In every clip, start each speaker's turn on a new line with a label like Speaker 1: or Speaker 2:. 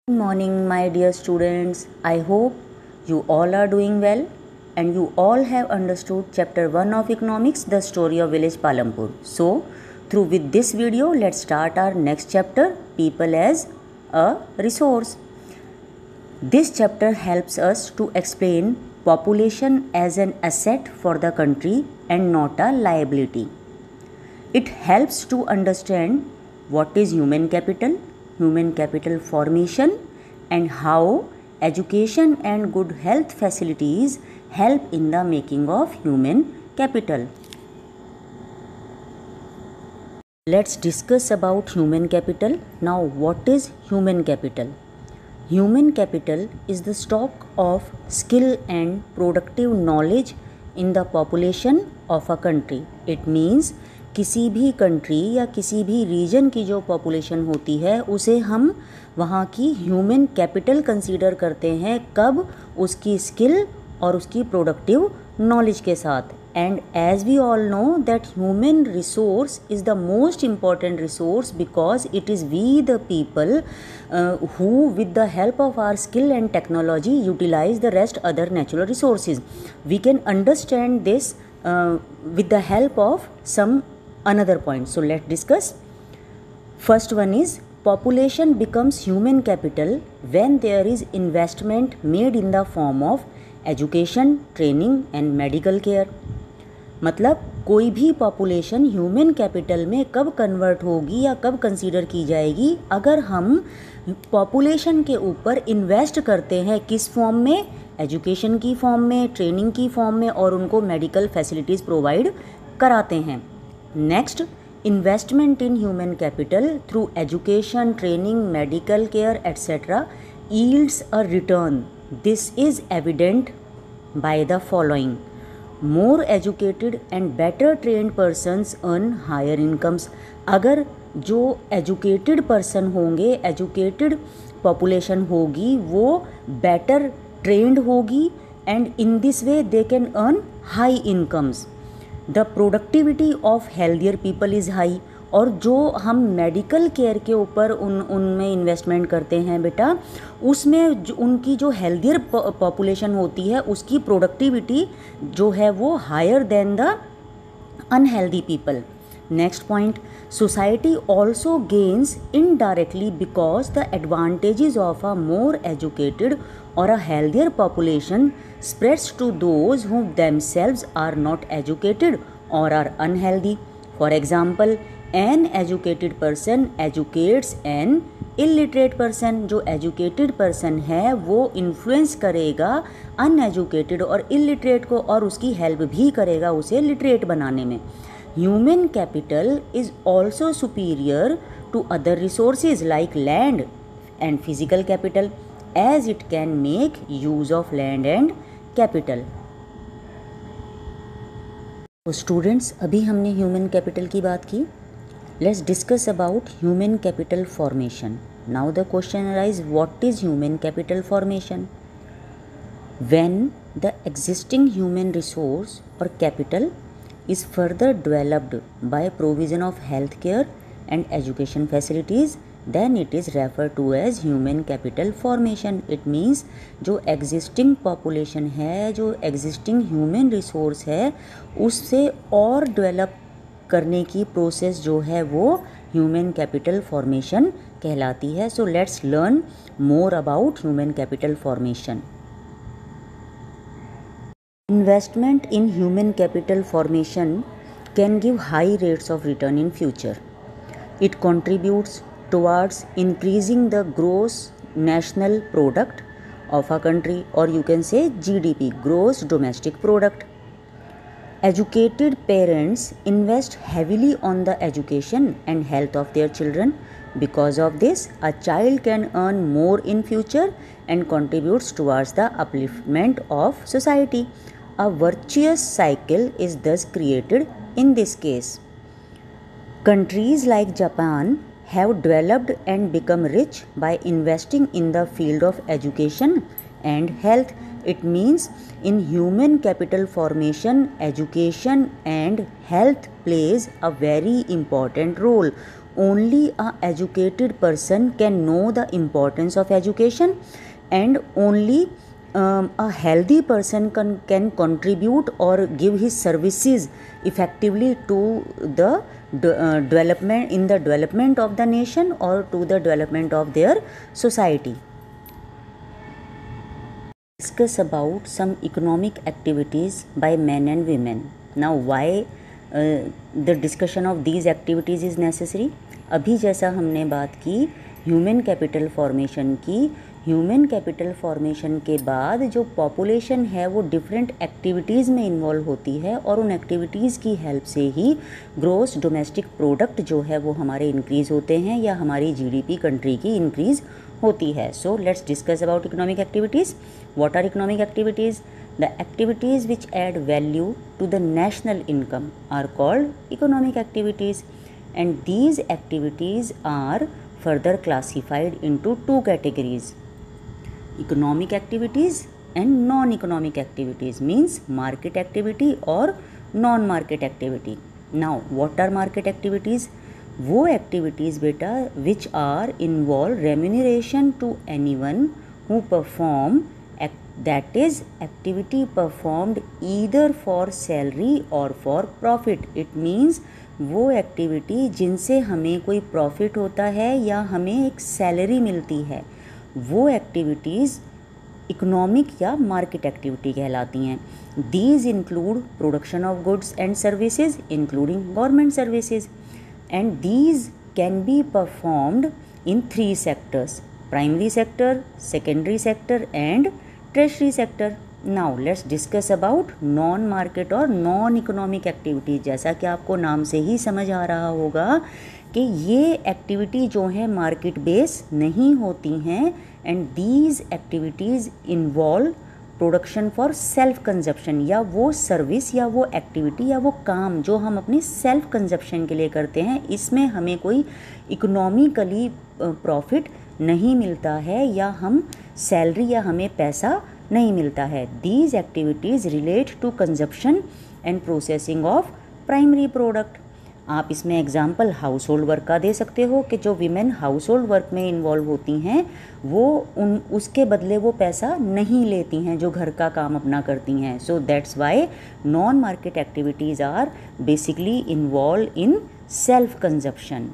Speaker 1: Good morning, my dear students. I hope you all are doing well and you all have understood chapter 1 of economics, the story of village Palampur. So, through with this video, let's start our next chapter, people as a resource. This chapter helps us to explain population as an asset for the country and not a liability. It helps to understand what is human capital formation, and how education and good health facilities help in the making of human capital. Let's discuss about human capital. Now, what is human capital? Human capital is the stock of skill and productive knowledge in the population of a country. It means किसी भी country या किसी भी reason की जो population होती है उसे हम वहाँ की ह्यूमन कैपिटल कंसीडर करते हैं, कब? उसकी स्किल और उसकी प्रोडक्टिव नॉलेज के साथ. And as we all know that human resource is the most important resource because it is we the people who with the help of our skill and technology utilize the rest other natural resources. We can understand this with the help of some another point. So let's discuss. First one is population becomes human capital when there is investment made in the form of education, training and medical care. मतलब कोई भी population human capital में कब convert होगी या कब consider की जाएगी? अगर हम पॉपुलेशन के ऊपर इन्वेस्ट करते हैं. किस फॉर्म में? एजुकेशन की फॉर्म में, ट्रेनिंग की फॉर्म में और उनको मेडिकल फैसिलिटीज़ प्रोवाइड कराते हैं. Next, investment in human capital through education, training, medical care etcetera yields a return. This is evident by the following. More educated and better trained persons earn higher incomes. अगर जो educated person होंगे, educated population होगी, वो better trend होगी and in this way they can earn high incomes. The productivity of healthier people is high. और जो हम medical care के ऊपर उनमें इन्वेस्टमेंट करते हैं बेटा, उसमें उनकी जो हेल्दियर पॉपुलेशन होती है उसकी प्रोडक्टिविटी जो है वो higher than the unhealthy people. Next point, society also gains indirectly because the advantages of a more educated or a healthier population spreads to those who themselves are not educated or are unhealthy. For example, an educated person educates an illiterate person. जो educated person है वो influence करेगा uneducated और illiterate को और उसकी help भी करेगा उसे literate बनाने में. Human capital is also superior to other resources like land and physical capital as it can make use of land and capital. तो स्टूडेंट्स, अभी हमने ह्यूमन कैपिटल की बात की. Let's discuss about human capital formation. Now the question arise, what is human capital formation? When the existing human resource और capital is further developed by provision of health care and education facilities, then it is referred to as human capital formation. It means जो existing population है, जो existing human resource है, उससे और develop करने की process जो है वो human capital formation कहलाती है. So let's learn more about human capital formation. Investment in human capital formation can give high rates of return in future. It contributes towards increasing the gross national product of a country, or you can say GDP, gross domestic product. Educated parents invest heavily on the education and health of their children. Because of this, a child can earn more in future and contributes towards the upliftment of society. A virtuous cycle is thus created in this case. Countries like Japan have developed and become rich by investing in the field of education and health. It means in human capital formation, education and health plays a very important role. only a educated person can know the importance of education, and only a healthy person can contribute or give his services effectively to the development of the nation or to the development of their society. Discuss about some economic activities by men and women. Now why the discussion of these activities is necessary? अभी जैसा हमने बात की human capital formation की, human capital formation के बाद जो population है वो डिफरेंट एक्टिविटीज़ में इन्वॉल्व होती है और उन एक्टिविटीज़ की हेल्प से ही ग्रॉस डोमेस्टिक प्रोडक्ट जो है वो हमारे इंक्रीज़ होते हैं या हमारी जीडीपी कंट्री की इंक्रीज़ होती है. So let's discuss about economic activities. What are economic activities? The activities which add value to the national income are called economic activities, and these activities are further classified into two categories: economic activities and non-economic activities, means market activity or non-market activity. Now what are market activities? वो activities बेटा which are involve remuneration to anyone who perform that is activity performed either for salary or for profit. It means वो activity जिनसे हमें कोई profit होता है या हमें एक सैलरी मिलती है, वो एक्टिविटीज़ इकोनॉमिक या मार्केट एक्टिविटी कहलाती हैं. These include production of goods and services including government services, and these can be performed in 3 sectors: primary sector, secondary sector and treasury sector. Now let's discuss about non market और non economic activities. जैसा कि आपको नाम से ही समझ आ रहा होगा कि ये एक्टिविटी जो है मार्केट बेस नहीं होती हैं, and these activities involve production for self consumption, या वो सर्विस या वो एक्टिविटी या वो काम जो हम अपने सेल्फ कंजप्शन के लिए करते हैं, इसमें हमें कोई इकोनॉमिकली प्रॉफिट नहीं मिलता है या हम सैलरी या हमें पैसा नहीं मिलता है. These activities relate to consumption and processing of primary product. आप इसमें एग्जांपल हाउस होल्ड वर्क का दे सकते हो कि जो वीमेन हाउस होल्ड वर्क में इन्वॉल्व होती हैं वो उसके बदले वो पैसा नहीं लेती हैं जो घर का काम अपना करती हैं. So that's why non market activities are basically involve in self consumption.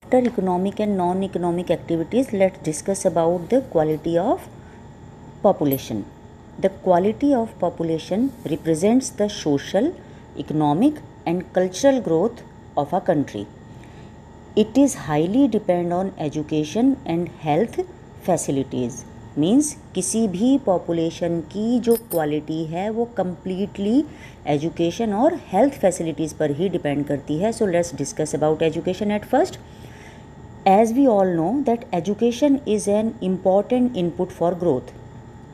Speaker 1: After economic and non-economic activities, let's discuss about the quality of population. The quality of population represents the social, economic and cultural growth of a country. It is highly depend on education and health facilities. Means किसी भी population की जो quality है वो completely education और health facilities पर ही depend करती है. So let's discuss about education at first. As we all know that education is an important input for growth.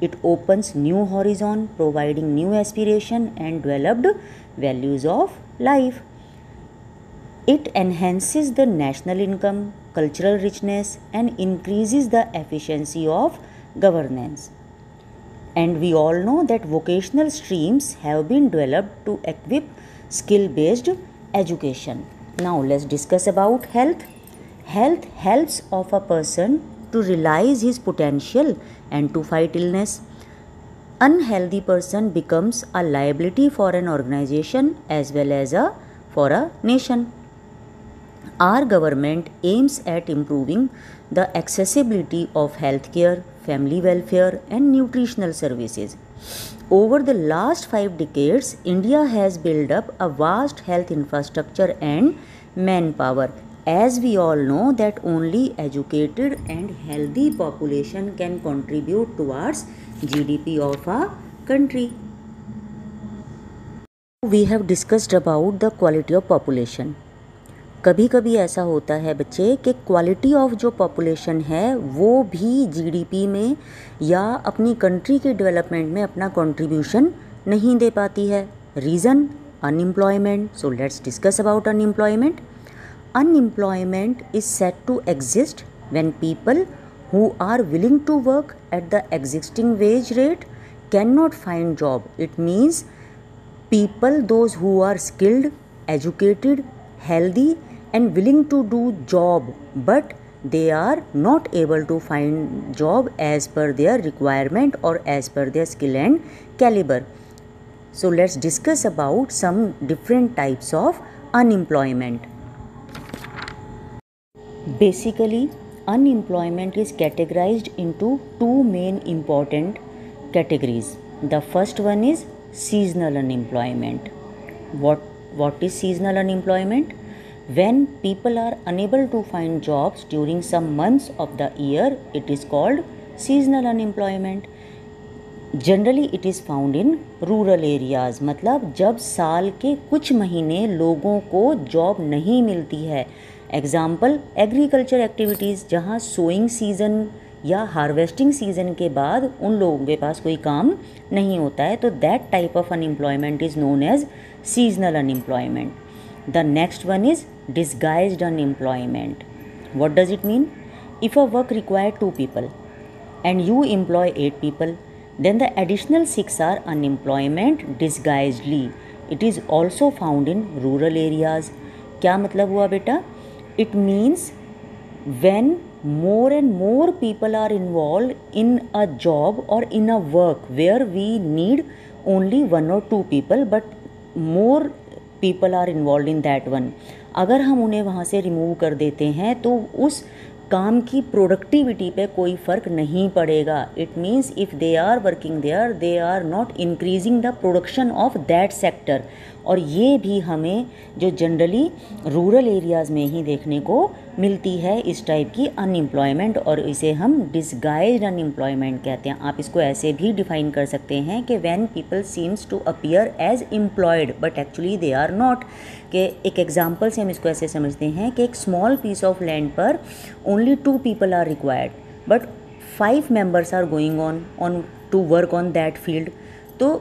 Speaker 1: It opens new horizon, providing new aspiration and developed values of life. It enhances the national income, cultural richness and increases the efficiency of governance. And we all know that vocational streams have been developed to equip skill-based education. Now let's discuss about health. Health helps of a person to realize his potential and to fight illness. Unhealthy person becomes a liability for an organization as well as for a nation. Our government aims at improving the accessibility of healthcare, family welfare and nutritional services. Over the last 5 decades, India has built up a vast health infrastructure and manpower. As we all know that only educated and healthy population can contribute towards GDP of a country. We have discussed about the quality of population. कभी कभी ऐसा होता है बच्चे कि quality of जो population है वो भी जीडीपी में या अपनी कंट्री के डेवलपमेंट में अपना कंट्रीब्यूशन नहीं दे पाती है. Reason unemployment. So let's discuss about unemployment. Unemployment is said to exist when people who are willing to work at the existing wage rate cannot find job. It means people those who are skilled, educated healthy and willing to do job, but they are not able to find job as per their requirement or as per their skill and caliber. So let's discuss about some different types of unemployment. Basically, unemployment is categorized into two main important categories. The first one is seasonal unemployment. What is seasonal unemployment? When people are unable to find jobs during some months of the year, it is called seasonal unemployment. Generally it is found in rural areas, मतलब जब साल के कुछ महीने लोगों को job नहीं मिलती है. एग्ज़ाम्पल एग्रीकल्चर एक्टिविटीज़, जहाँ सोइंग सीज़न या हार्वेस्टिंग सीज़न के बाद उन लोगों के पास कोई काम नहीं होता है, तो that type of unemployment is known as seasonal unemployment. The next one is disguised unemployment. What does it mean? If a work require 2 people and you employ 8 people, then the additional 6 are unemployment disguisedly. It is also found in rural areas. क्या मतलब हुआ बेटा? It means when more and more people are involved in a job or in a work where we need only 1 or 2 people, but more people are involved in that one. अगर हम उन्हें वहाँ से remove कर देते हैं तो उस काम की प्रोडक्टिविटी पे कोई फ़र्क नहीं पड़ेगा. It means if they are working there, they are not increasing the production of that sector. और ये भी हमें जो जनरली रूरल एरियाज़ में ही देखने को मिलती है इस टाइप की अनएम्प्लॉयमेंट, और इसे हम डिस्गाइज्ड अनएम्प्लॉयमेंट कहते हैं. आप इसको ऐसे भी डिफ़ाइन कर सकते हैं कि when people seems to appear as employed but actually they are not. कि एक एग्जांपल से हम इसको ऐसे समझते हैं कि एक स्मॉल पीस ऑफ लैंड पर only 2 people are required but 5 members are going on to work on that field. तो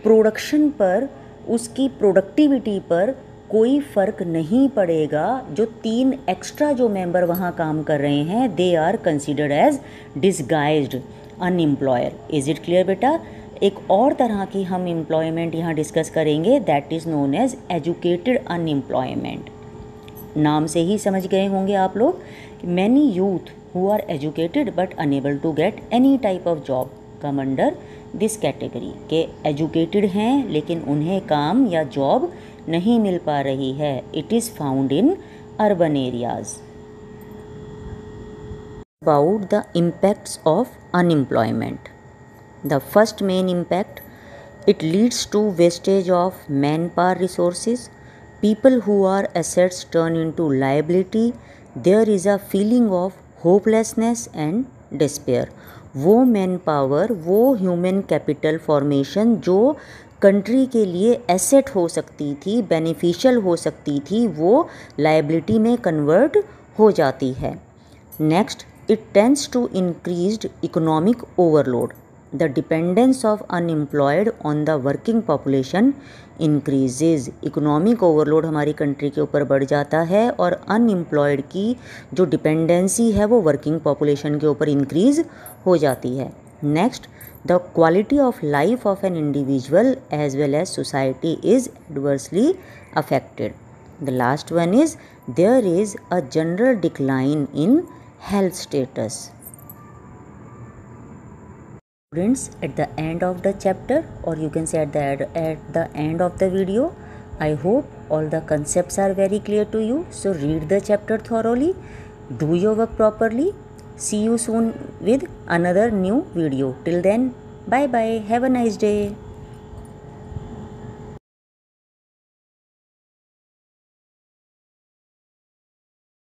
Speaker 1: प्रोडक्शन पर, उसकी प्रोडक्टिविटी पर कोई फ़र्क नहीं पड़ेगा. जो 3 एक्स्ट्रा जो मेंबर वहाँ काम कर रहे हैं, they are considered as disguised unemployed. Is it clear बेटा? एक और तरह की हम एम्प्लॉयमेंट यहाँ डिस्कस करेंगे, that is known as educated unemployment. नाम से ही समझ गए होंगे आप लोग. Many youth who are educated but unable to get any type of job come under this category. के एजुकेटेड हैं लेकिन उन्हें काम या जॉब नहीं मिल पा रही है. It is found in urban areas. About the impacts of unemployment. The first main impact, it leads to wastage of manpower resources. People who are assets turn into liability. There is a feeling of hopelessness and despair. वो manpower, वो human capital formation जो country के लिए asset हो सकती थी, beneficial हो सकती थी, वो लाइबिलिटी में कन्वर्ट हो जाती है. Next, it tends to increased economic overload. The dependence of unemployed on the working population increases. Economic overload हमारी कंट्री के ऊपर बढ़ जाता है और अनएम्प्लॉयड की जो डिपेंडेंसी है वो वर्किंग पॉपुलेशन के ऊपर इंक्रीज़ हो जाती है. Next, the quality of life of an individual as well as society is adversely affected. The last one is there is a general decline in health status. Students, at the end of the chapter, or you can say at the end of the video, I hope all the concepts are very clear to you. So read the chapter thoroughly, do your work properly. See you soon with another new video. Till then, bye bye, have a nice day.